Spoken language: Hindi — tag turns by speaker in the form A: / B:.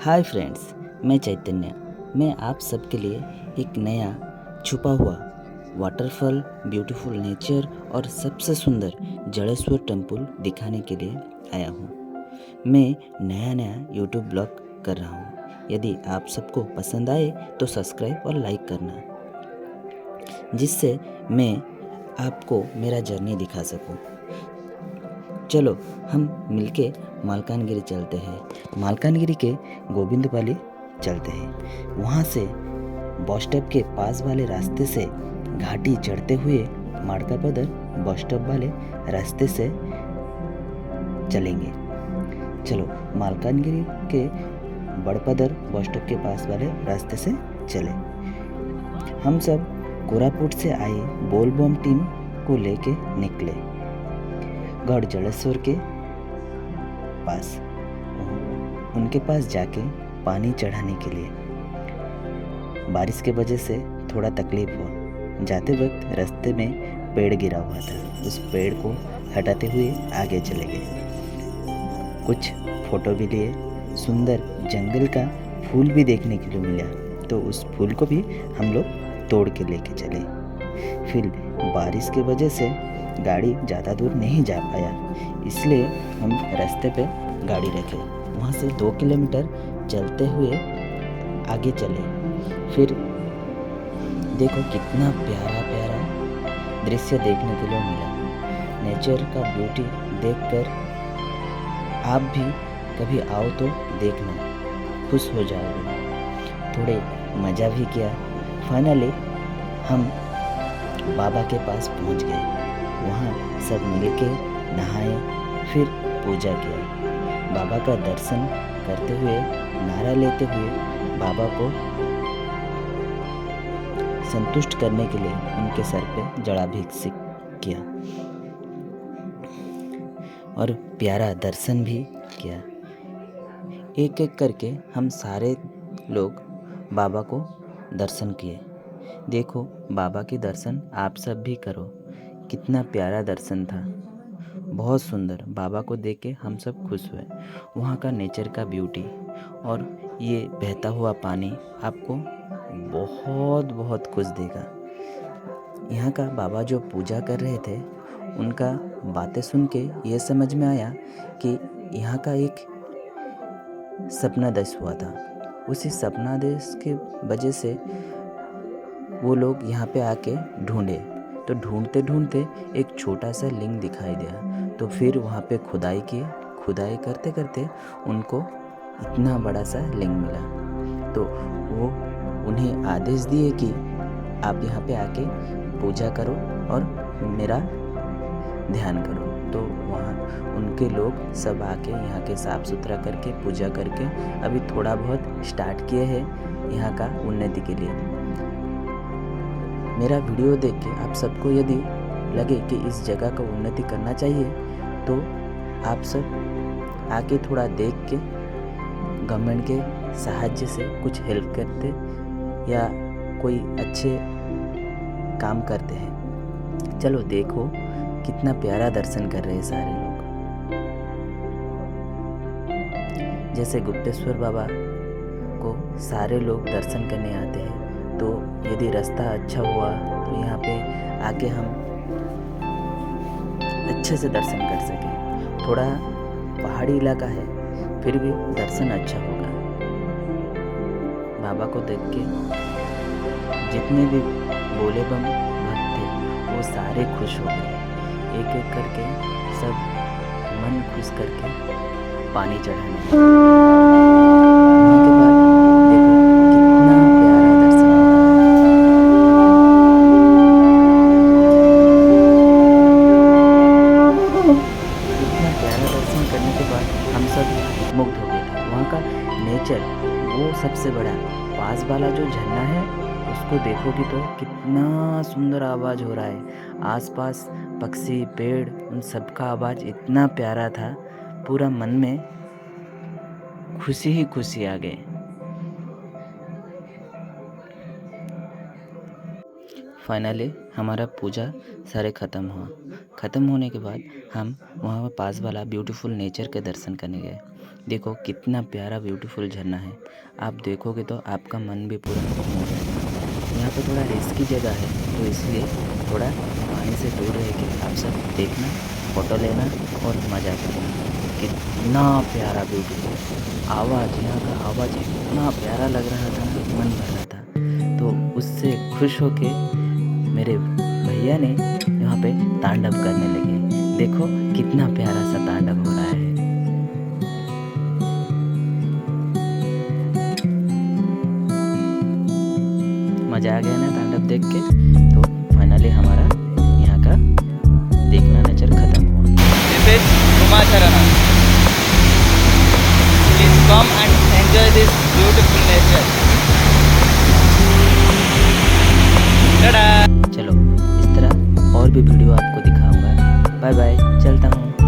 A: हाय फ्रेंड्स, मैं चैतन्य। मैं आप सबके लिए एक नया छुपा हुआ वाटरफॉल, ब्यूटीफुल नेचर और सबसे सुंदर जड़ेश्वर टेम्पल दिखाने के लिए आया हूँ। मैं नया यूट्यूब ब्लॉग कर रहा हूँ। यदि आप सबको पसंद आए तो सब्सक्राइब और लाइक करना, जिससे मैं आपको मेरा जर्नी दिखा सकूँ। चलो हम मिलके मालकानगिरी चलते हैं। मालकानगिरी के गोविंदपाली चलते हैं। वहाँ से बस स्टॉप के पास वाले रास्ते से घाटी चढ़ते हुए माड़कापदर बस स्टॉप वाले रास्ते से चलेंगे। चलो मालकानगिरी के बड़पदर बस स्टॉप के पास वाले रास्ते से चले। हम सब कोरापुट से आए बोलबम टीम को लेके निकले गढ़ जड़ेश्वर के पास। उनके पास जाके पानी चढ़ाने के लिए बारिश के वजह से थोड़ा तकलीफ हुआ। जाते वक्त रास्ते में पेड़ गिरा हुआ था, उस पेड़ को हटाते हुए आगे चले गए। कुछ फोटो भी लिए। सुंदर जंगल का फूल भी देखने के लिए मिला, तो उस फूल को भी हम लोग तोड़ के लेके चले। फिर बारिश की वजह से गाड़ी ज़्यादा दूर नहीं जा पाया, इसलिए हम रास्ते पे गाड़ी रखे। वहाँ से 2 किलोमीटर चलते हुए आगे चले। फिर देखो कितना प्यारा दृश्य देखने के लिए मिला। नेचर का ब्यूटी देखकर आप भी कभी आओ तो देखना, खुश हो जाओगे। थोड़े मज़ा भी किया। फाइनली हम बाबा के पास पहुंच गए। वहाँ सब मिलके नहाए, फिर पूजा किया। बाबा का दर्शन करते हुए, नारा लेते हुए बाबा को संतुष्ट करने के लिए उनके सर पे जलाभिषेक किया और प्यारा दर्शन भी किया। एक एक करके हम सारे लोग बाबा को दर्शन किए। देखो बाबा की दर्शन आप सब भी करो। कितना प्यारा दर्शन था, बहुत सुंदर। बाबा को देख के हम सब खुश हुए। वहाँ का नेचर का ब्यूटी और ये बहता हुआ पानी आपको बहुत खुश देगा। यहाँ का बाबा जो पूजा कर रहे थे, उनका बातें सुन के ये समझ में आया कि यहाँ का एक सपनादेश हुआ था। उसी सपनादेश के वजह से वो लोग यहाँ पे आके ढूंढे, तो ढूंढते एक छोटा सा लिंग दिखाई दिया। तो फिर वहाँ पे खुदाई किए। खुदाई करते उनको इतना बड़ा सा लिंग मिला। तो वो उन्हें आदेश दिए कि आप यहाँ पे आके पूजा करो और मेरा ध्यान करो। तो वहाँ उनके लोग सब आके यहाँ के साफ़ सुथरा करके पूजा करके अभी थोड़ा बहुत स्टार्ट किए हैं यहाँ का उन्नति के लिए। मेरा वीडियो देख के आप सबको यदि लगे कि इस जगह का उन्नति करना चाहिए, तो आप सब आके थोड़ा देख के गवर्नमेंट के सहायता से कुछ हेल्प करते या कोई अच्छे काम करते हैं। चलो देखो कितना प्यारा दर्शन कर रहे हैं सारे लोग। जैसे गुप्तेश्वर बाबा को सारे लोग दर्शन करने आते हैं, तो यदि रास्ता अच्छा हुआ तो यहाँ पे आके हम अच्छे से दर्शन कर सकें। थोड़ा पहाड़ी इलाका है, फिर भी दर्शन अच्छा होगा। बाबा को देख के जितने भी बोले बम भक्त थे वो सारे खुश हो गए। एक एक करके सब मन खुश करके पानी चढ़ाने लगे। वहाँ के बाद देखो कितना प्यारा दर्शन होता है। इतना प्यारा दर्शन करने के बाद हम सब मुग्ध हो गए थे। वहाँ का नेचर वो सबसे बड़ा पास वाला जो झरना है, उसको देखोगे तो कितना सुंदर आवाज़ हो रहा है। आसपास पक्षी, पेड़, उन सब का आवाज़ इतना प्यारा था, पूरा मन में खुशी ही खुशी आ गई। फाइनली हमारा पूजा सारे ख़त्म होने के बाद हम वहाँ पास वाला ब्यूटीफुल नेचर के दर्शन करने गए। देखो कितना प्यारा ब्यूटीफुल झरना है। आप देखोगे तो आपका मन भी पूरा हो जाएगा। यहाँ पे थोड़ा रिस्की जगह है, तो इसलिए थोड़ा पानी से दूर रह के आप सब देखना, फ़ोटो लेना और मज़ा करना। कितना प्यारा ब्यूटीफुल आवाज़, यहाँ का आवाज़ इतना प्यारा लग रहा था ना, मन भर रहा था। तो उससे खुश होके मेरे भैया ने यहाँ पे तांडव करने लगे। देखो कितना प्यारा सा तांडव हो रहा है। मज़ा आ गया ना तांडव देख के। तो फाइनली हमारा यहाँ का देखना नेचर खत्म हुआ।
B: This is Kumacharana. Please come and enjoy this beautiful nature. Ta-da!
A: चलो इस तरह और भी वीडियो आपको दिखाऊंगा। बाय बाय, चलता हूँ।